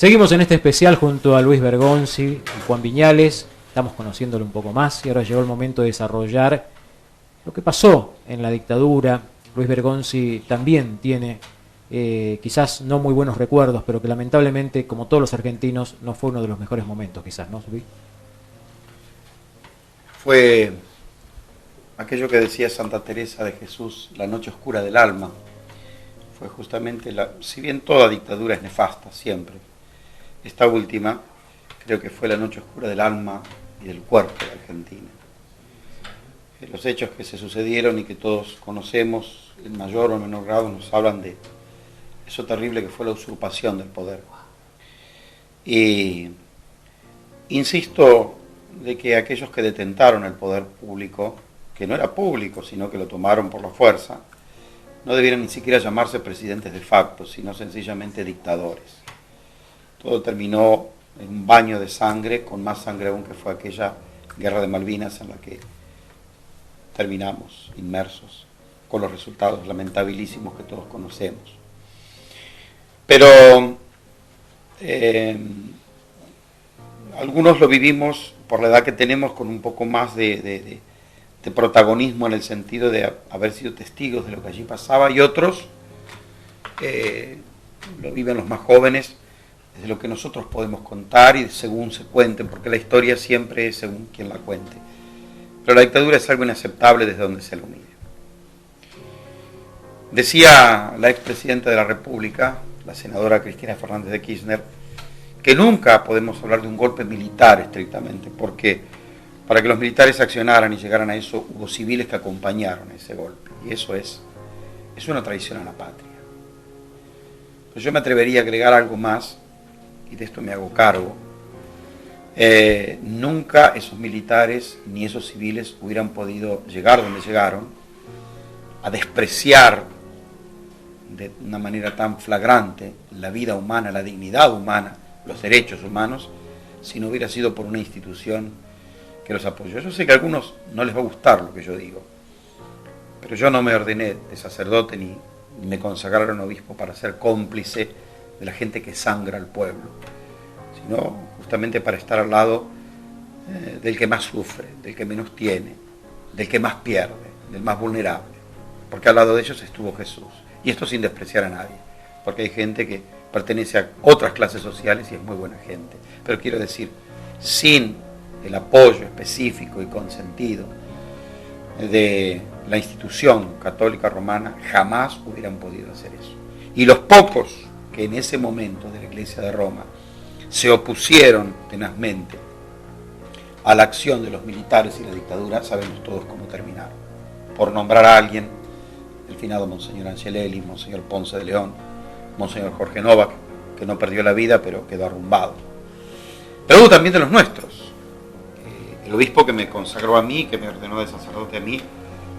Seguimos en este especial junto a Luis Bergonzi y Juan Viñales. Estamos conociéndolo un poco más y ahora llegó el momento de desarrollar lo que pasó en la dictadura. Luis Bergonzi también tiene quizás no muy buenos recuerdos, pero que lamentablemente, como todos los argentinos, no fue uno de los mejores momentos, quizás, ¿no, Luis? Fue aquello que decía Santa Teresa de Jesús, la noche oscura del alma. Fue justamente si bien toda dictadura es nefasta, siempre, esta última creo que fue la noche oscura del alma y del cuerpo de Argentina. Los hechos que se sucedieron y que todos conocemos, en mayor o menor grado, nos hablan de eso terrible que fue la usurpación del poder. Y insisto de que aquellos que detentaron el poder público, que no era público, sino que lo tomaron por la fuerza, no debieran ni siquiera llamarse presidentes de facto, sino sencillamente dictadores. Todo terminó en un baño de sangre, con más sangre aún que fue aquella guerra de Malvinas en la que terminamos inmersos, con los resultados lamentabilísimos que todos conocemos. Pero algunos lo vivimos por la edad que tenemos con un poco más de protagonismo, en el sentido de haber sido testigos de lo que allí pasaba, y otros lo viven los más jóvenes desde lo que nosotros podemos contar y según se cuenten, porque la historia siempre es según quien la cuente. Pero la dictadura es algo inaceptable desde donde se lo mire. Decía la expresidenta de la República, la senadora Cristina Fernández de Kirchner, que nunca podemos hablar de un golpe militar estrictamente, porque para que los militares accionaran y llegaran a eso, hubo civiles que acompañaron ese golpe, y eso es una traición a la patria. Pues yo me atrevería a agregar algo más, y de esto me hago cargo. Nunca esos militares ni esos civiles hubieran podido llegar donde llegaron, a despreciar de una manera tan flagrante la vida humana, la dignidad humana, los derechos humanos, si no hubiera sido por una institución que los apoyó. Yo sé que a algunos no les va a gustar lo que yo digo, pero yo no me ordené de sacerdote ni me consagraron obispo para ser cómplice de la gente que sangra al pueblo, sino justamente para estar al lado del que más sufre, del que menos tiene, del que más pierde, del más vulnerable, porque al lado de ellos estuvo Jesús. Y esto sin despreciar a nadie, porque hay gente que pertenece a otras clases sociales y es muy buena gente. Pero quiero decir, sin el apoyo específico y consentido de la institución católica romana, jamás hubieran podido hacer eso. Y los pocos que en ese momento de la Iglesia de Roma se opusieron tenazmente a la acción de los militares y la dictadura, sabemos todos cómo terminaron. Por nombrar a alguien, el finado Monseñor Angelelli, Monseñor Ponce de León, Monseñor Jorge Novak, que no perdió la vida, pero quedó arrumbado. Pero hubo también de los nuestros. El obispo que me consagró a mí, que me ordenó de sacerdote a mí,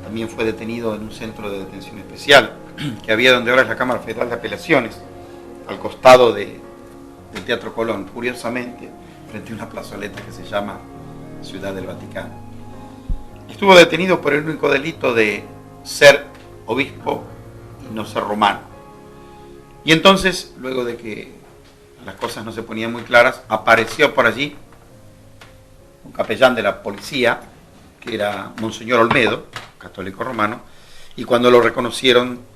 también fue detenido en un centro de detención especial, que había donde ahora es la Cámara Federal de Apelaciones, al costado del Teatro Colón, curiosamente, frente a una plazoleta que se llama Ciudad del Vaticano. Estuvo detenido por el único delito de ser obispo y no ser romano. Y entonces, luego de que las cosas no se ponían muy claras, apareció por allí un capellán de la policía, que era Monseñor Olmedo, católico romano, y cuando lo reconocieron,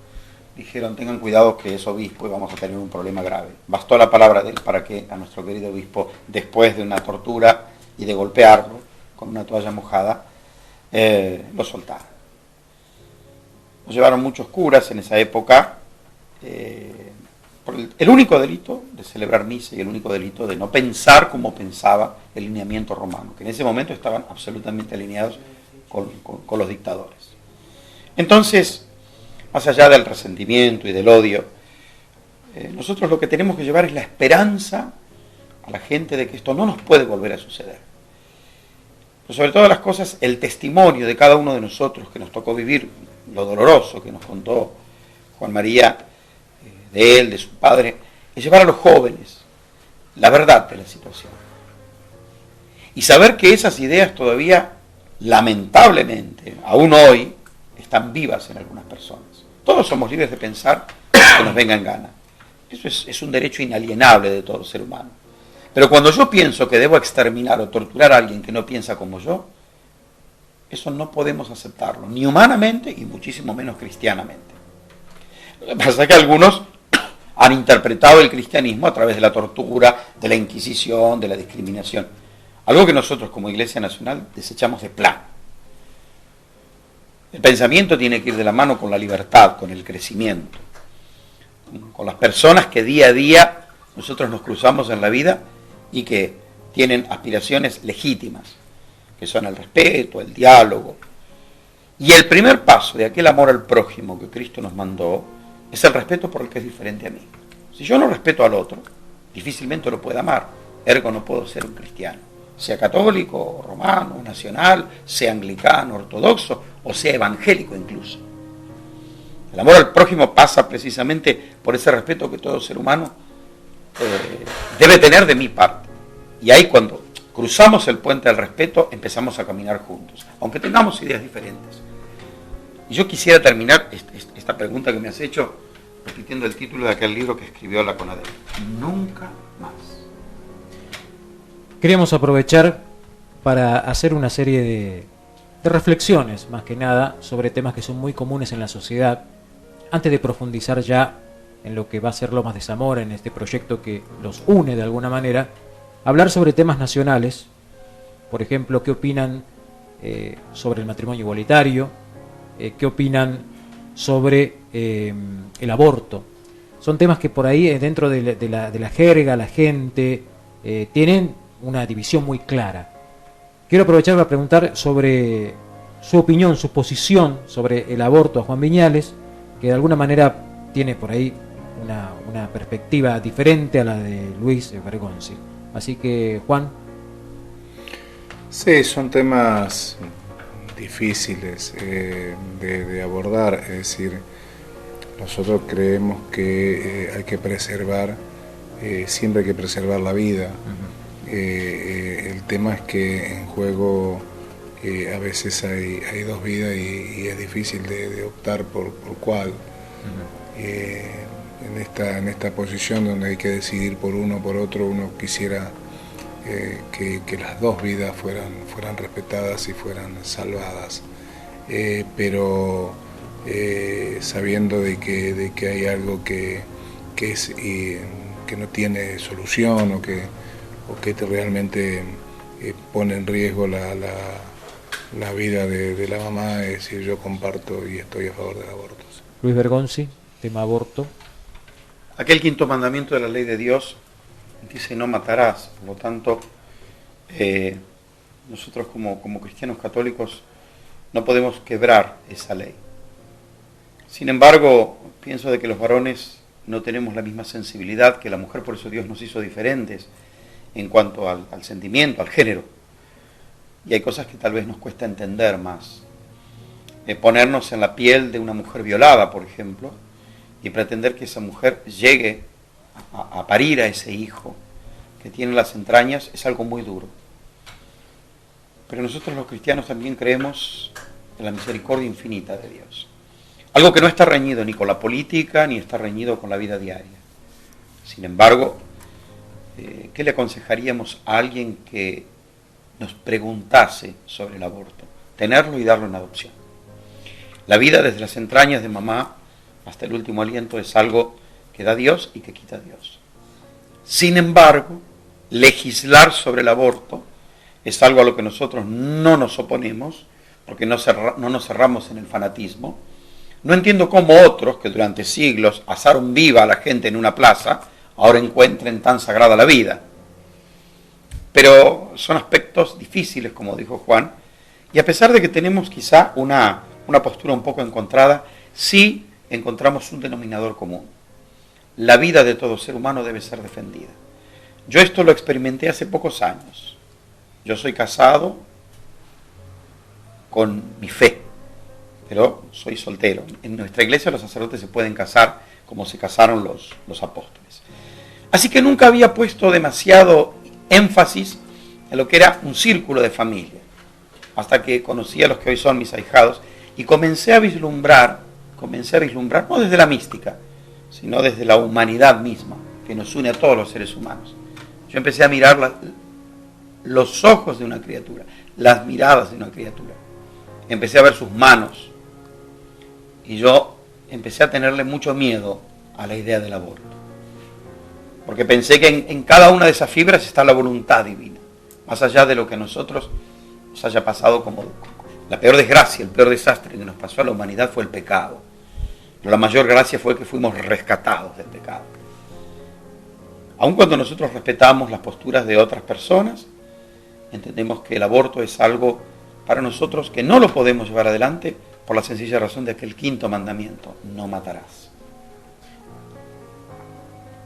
dijeron: tengan cuidado que es obispo y vamos a tener un problema grave. Bastó la palabra de él para que a nuestro querido obispo, después de una tortura y de golpearlo con una toalla mojada, lo soltaran. Nos llevaron muchos curas en esa época, por el único delito de celebrar misa y el único delito de no pensar como pensaba el lineamiento romano, que en ese momento estaban absolutamente alineados con los dictadores. Entonces, más allá del resentimiento y del odio, nosotros lo que tenemos que llevar es la esperanza a la gente de que esto no nos puede volver a suceder. Pero sobre todas las cosas, el testimonio de cada uno de nosotros que nos tocó vivir lo doloroso que nos contó Juan María, de él, de su padre, es llevar a los jóvenes la verdad de la situación. Y saber que esas ideas todavía, lamentablemente, aún hoy, están vivas en algunas personas. Todos somos libres de pensar que nos venga en gana, Eso es un derecho inalienable de todo ser humano. Pero cuando yo pienso que debo exterminar o torturar a alguien que no piensa como yo, eso no podemos aceptarlo, ni humanamente y muchísimo menos cristianamente. Lo que pasa es que algunos han interpretado el cristianismo a través de la tortura, de la Inquisición, de la discriminación. Algo que nosotros como Iglesia Nacional desechamos de plano. El pensamiento tiene que ir de la mano con la libertad, con el crecimiento, con las personas que día a día nosotros nos cruzamos en la vida y que tienen aspiraciones legítimas, que son el respeto, el diálogo. Y el primer paso de aquel amor al prójimo que Cristo nos mandó es el respeto por el que es diferente a mí. Si yo no respeto al otro, difícilmente lo puedo amar, ergo no puedo ser un cristiano, sea católico, romano, nacional, sea anglicano, ortodoxo o sea evangélico incluso. El amor al prójimo pasa precisamente por ese respeto que todo ser humano debe tener de mi parte. Y ahí cuando cruzamos el puente del respeto empezamos a caminar juntos, aunque tengamos ideas diferentes. Y yo quisiera terminar esta pregunta que me has hecho repitiendo el título de aquel libro que escribió la CONADEP. Nunca más. Queríamos aprovechar para hacer una serie de reflexiones, más que nada, sobre temas que son muy comunes en la sociedad, antes de profundizar ya en lo que va a ser Lomas de Zamora, en este proyecto que los une de alguna manera, hablar sobre temas nacionales, por ejemplo, qué opinan sobre el matrimonio igualitario, qué opinan sobre el aborto. Son temas que por ahí dentro de la jerga, la gente, tienen una división muy clara. Quiero aprovechar para preguntar sobre su opinión, su posición sobre el aborto a Juan Viñales, que de alguna manera tiene por ahí una perspectiva diferente a la de Luis Bergonzi. Así que, Juan. Sí, son temas difíciles de abordar, es decir, nosotros creemos que hay que preservar, siempre hay que preservar la vida. El tema es que en juego a veces hay dos vidas y es difícil de optar por cuál. En esta posición donde hay que decidir por uno o por otro, uno quisiera que las dos vidas fueran respetadas y fueran salvadas, pero sabiendo de que hay algo que no tiene solución o que realmente pone en riesgo la vida de la mamá, es decir, yo comparto y estoy a favor del aborto. Luis Bergonzi, tema aborto. Aquel quinto mandamiento de la ley de Dios dice no matarás, por lo tanto nosotros como cristianos católicos no podemos quebrar esa ley. Sin embargo, pienso de que los varones no tenemos la misma sensibilidad que la mujer, por eso Dios nos hizo diferentes en cuanto al sentimiento, al género. Y hay cosas que tal vez nos cuesta entender más. Ponernos en la piel de una mujer violada, por ejemplo, y pretender que esa mujer llegue a parir a ese hijo que tiene las entrañas es algo muy duro. Pero nosotros los cristianos también creemos en la misericordia infinita de Dios. Algo que no está reñido ni con la política ni está reñido con la vida diaria. Sin embargo, ¿qué le aconsejaríamos a alguien que nos preguntase sobre el aborto? Tenerlo y darlo en adopción. La vida desde las entrañas de mamá hasta el último aliento es algo que da Dios y que quita Dios. Sin embargo, legislar sobre el aborto es algo a lo que nosotros no nos oponemos, porque no nos cerramos en el fanatismo. No entiendo cómo otros, que durante siglos asaron viva a la gente en una plaza, ahora encuentren tan sagrada la vida. Pero son aspectos difíciles, como dijo Juan, y a pesar de que tenemos quizá una postura un poco encontrada, sí encontramos un denominador común. La vida de todo ser humano debe ser defendida. Yo esto lo experimenté hace pocos años. Yo soy casado con mi fe, pero soy soltero. En nuestra iglesia los sacerdotes se pueden casar como se casaron los apóstoles. Así que nunca había puesto demasiado énfasis en lo que era un círculo de familia, hasta que conocí a los que hoy son mis ahijados y comencé a vislumbrar, no desde la mística, sino desde la humanidad misma, que nos une a todos los seres humanos. Yo empecé a mirar los ojos de una criatura, las miradas de una criatura. Empecé a ver sus manos y yo empecé a tenerle mucho miedo a la idea del aborto. Porque pensé que en cada una de esas fibras está la voluntad divina, más allá de lo que a nosotros nos haya pasado como la peor desgracia, el peor desastre que nos pasó a la humanidad fue el pecado. Pero la mayor gracia fue que fuimos rescatados del pecado. Aun cuando nosotros respetamos las posturas de otras personas, entendemos que el aborto es algo para nosotros que no lo podemos llevar adelante por la sencilla razón de que el quinto mandamiento, no matarás.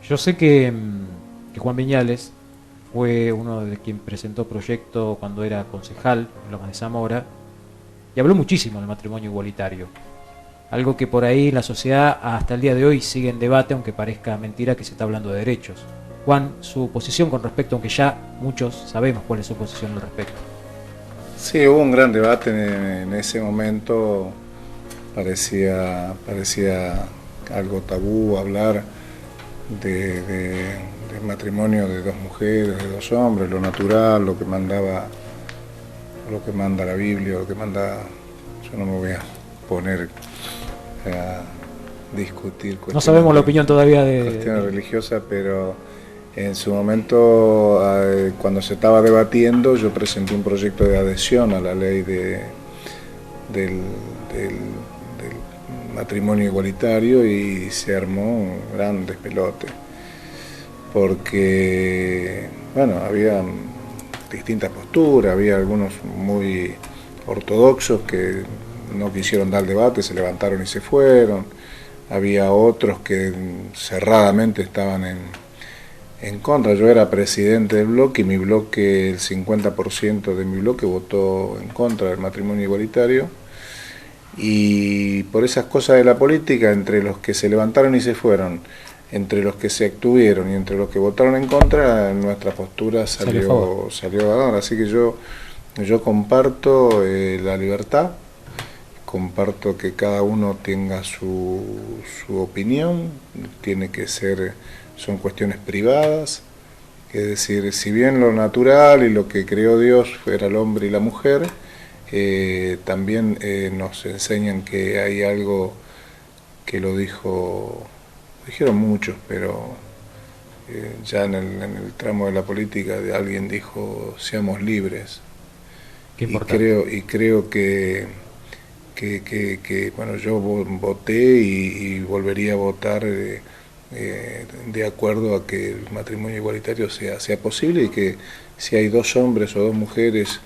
Yo sé que Juan Viñales fue uno de quien presentó proyecto cuando era concejal en Lomas de Zamora y habló muchísimo del matrimonio igualitario. Algo que por ahí la sociedad hasta el día de hoy sigue en debate, aunque parezca mentira que se está hablando de derechos. Juan, su posición con respecto, aunque ya muchos sabemos cuál es su posición al respecto. Sí, hubo un gran debate en ese momento, parecía algo tabú hablar de matrimonio de dos mujeres, de dos hombres, lo natural, lo que manda la Biblia, lo que manda. Yo no me voy a poner a discutir cuestiones. No sabemos la opinión todavía de cuestiones religiosas, pero en su momento, cuando se estaba debatiendo, yo presenté un proyecto de adhesión a la ley del matrimonio igualitario y se armó un gran despelote. Porque, bueno, había distintas posturas, había algunos muy ortodoxos que no quisieron dar debate, se levantaron y se fueron, había otros que cerradamente estaban en contra. Yo era presidente del bloque y mi bloque, el 50% de mi bloque votó en contra del matrimonio igualitario, y por esas cosas de la política, entre los que se levantaron y se fueron, entre los que se abstuvieron y entre los que votaron en contra, nuestra postura salió ganadora. Así que yo comparto la libertad, comparto que cada uno tenga su opinión, tiene que ser, son cuestiones privadas, es decir, si bien lo natural y lo que creó Dios fuera el hombre y la mujer, también nos enseñan que hay algo que lo dijeron muchos, pero ya en el tramo de la política alguien dijo, seamos libres. Qué importante. Y creo que bueno, yo voté y volvería a votar de acuerdo a que el matrimonio igualitario sea posible, y que si hay dos hombres o dos mujeres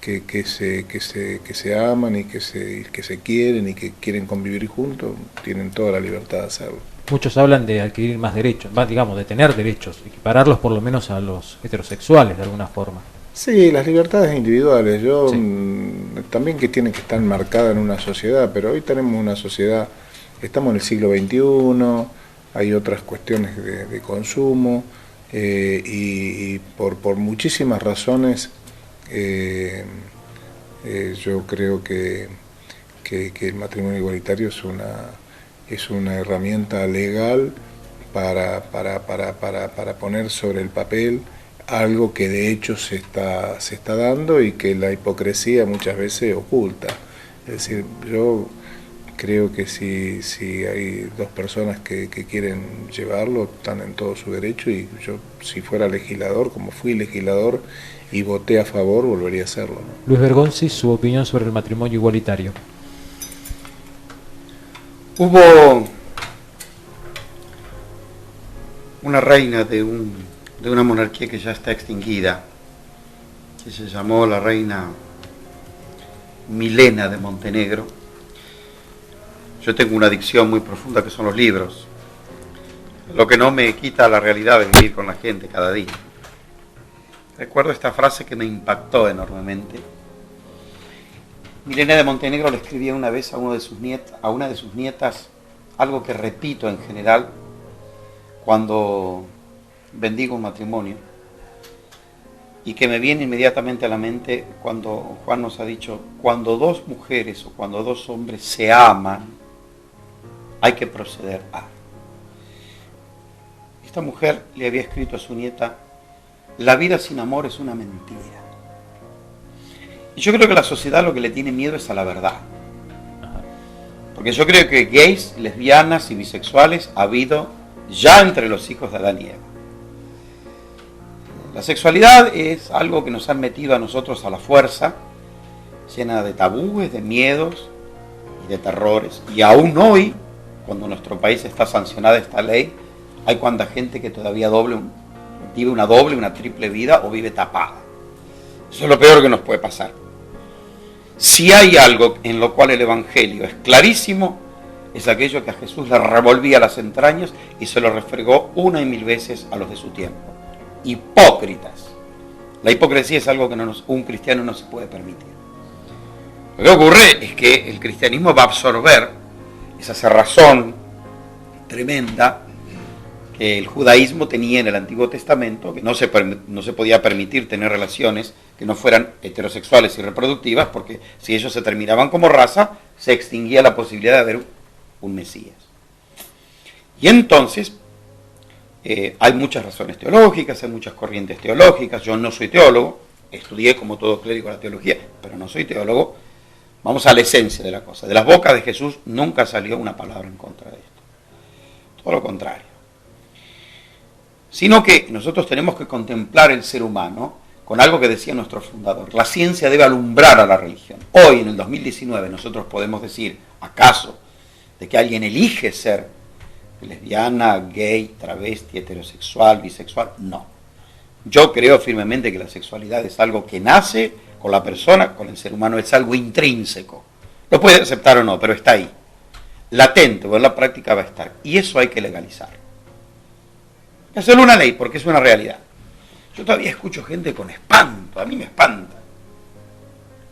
que se aman y que se quieren y que quieren convivir juntos, tienen toda la libertad de hacerlo. Muchos hablan de adquirir más derechos, digamos, de tener derechos, equipararlos por lo menos a los heterosexuales de alguna forma. Sí, las libertades individuales, Sí. También que tienen que estar marcadas en una sociedad, pero hoy tenemos una sociedad, estamos en el siglo XXI, hay otras cuestiones de consumo, y por muchísimas razones yo creo que el matrimonio igualitario es una herramienta legal para poner sobre el papel algo que de hecho se está dando y que la hipocresía muchas veces oculta. Es decir, yo creo que si hay dos personas que quieren llevarlo, están en todo su derecho, y yo, si fuera legislador, como fui legislador y voté a favor, volvería a hacerlo, ¿no? Luis Bergonzi, su opinión sobre el matrimonio igualitario. Hubo una reina de una monarquía que ya está extinguida, que se llamó la reina Milena de Montenegro. Yo tengo una adicción muy profunda que son los libros, lo que no me quita la realidad de vivir con la gente cada día. Recuerdo esta frase que me impactó enormemente. Milena de Montenegro le escribía una vez a una de sus nietas, algo que repito en general cuando bendigo un matrimonio, y que me viene inmediatamente a la mente cuando Juan nos ha dicho, cuando dos mujeres o cuando dos hombres se aman, hay que proceder a. Esta mujer le había escrito a su nieta: la vida sin amor es una mentira. Y yo creo que la sociedad lo que le tiene miedo es a la verdad. Porque yo creo que gays, lesbianas y bisexuales ha habido ya entre los hijos de Adán y Eva. La sexualidad es algo que nos han metido a nosotros a la fuerza, llena de tabúes, de miedos y de terrores. Y aún hoy, cuando en nuestro país está sancionada esta ley, hay cuanta gente que todavía vive una doble, una triple vida o vive tapada. Eso es lo peor que nos puede pasar. Si hay algo en lo cual el Evangelio es clarísimo, es aquello que a Jesús le revolvía las entrañas y se lo refregó una y mil veces a los de su tiempo. Hipócritas. La hipocresía es algo que un cristiano no se puede permitir. Lo que ocurre es que el cristianismo va a absorber esa cerrazón tremenda que el judaísmo tenía en el Antiguo Testamento, que no se podía permitir tener relaciones que no fueran heterosexuales y reproductivas, porque si ellos se terminaban como raza, se extinguía la posibilidad de haber un Mesías. Y entonces, hay muchas razones teológicas, hay muchas corrientes teológicas. Yo no soy teólogo, estudié como todo clérigo la teología, pero no soy teólogo. Vamos a la esencia de la cosa. De las bocas de Jesús nunca salió una palabra en contra de esto. Todo lo contrario. Sino que nosotros tenemos que contemplar el ser humano con algo que decía nuestro fundador. La ciencia debe alumbrar a la religión. Hoy, en el 2019, nosotros podemos decir, ¿acaso de que alguien elige ser lesbiana, gay, travesti, heterosexual, bisexual? No. Yo creo firmemente que la sexualidad es algo que nace con la persona, con el ser humano, es algo intrínseco. Lo puede aceptar o no, pero está ahí. Latente, o en la práctica va a estar. Y eso hay que legalizar. Hay que hacerlo una ley, porque es una realidad. Yo todavía escucho gente con espanto, a mí me espanta.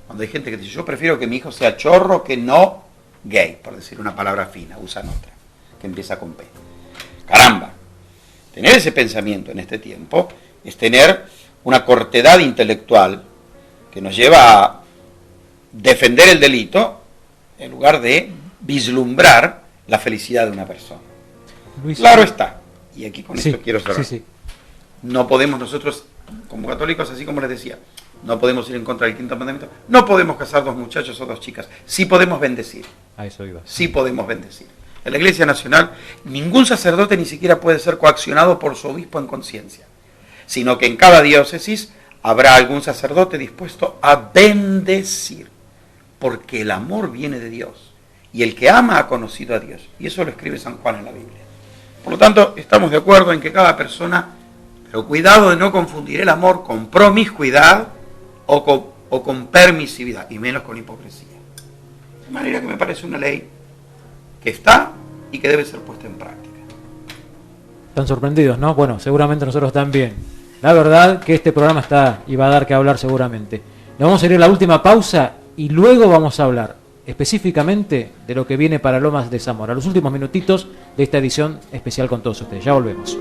Cuando hay gente que dice, yo prefiero que mi hijo sea chorro que no gay, por decir una palabra fina, usan otra, que empieza con P. Caramba, tener ese pensamiento en este tiempo es tener una cortedad intelectual que nos lleva a defender el delito en lugar de vislumbrar la felicidad de una persona. Luis, claro está, y aquí con sí, esto quiero cerrar. Sí. No podemos nosotros, como católicos, así como les decía, no podemos ir en contra del quinto mandamiento, no podemos casar dos muchachos o dos chicas, sí podemos bendecir. A eso iba. Sí podemos bendecir. En la Iglesia Nacional, ningún sacerdote ni siquiera puede ser coaccionado por su obispo en conciencia, sino que en cada diócesis habrá algún sacerdote dispuesto a bendecir, porque el amor viene de Dios, y el que ama ha conocido a Dios, y eso lo escribe San Juan en la Biblia. Por lo tanto, estamos de acuerdo en que cada persona, pero cuidado de no confundir el amor con promiscuidad o con permisividad, y menos con hipocresía. De manera que me parece una ley que está y que debe ser puesta en práctica. Están sorprendidos, ¿no? Bueno, seguramente nosotros también. La verdad que este programa está y va a dar que hablar seguramente. Nos vamos a ir a la última pausa y luego vamos a hablar específicamente de lo que viene para Lomas de Zamora. Los últimos minutitos de esta edición especial con todos ustedes. Ya volvemos.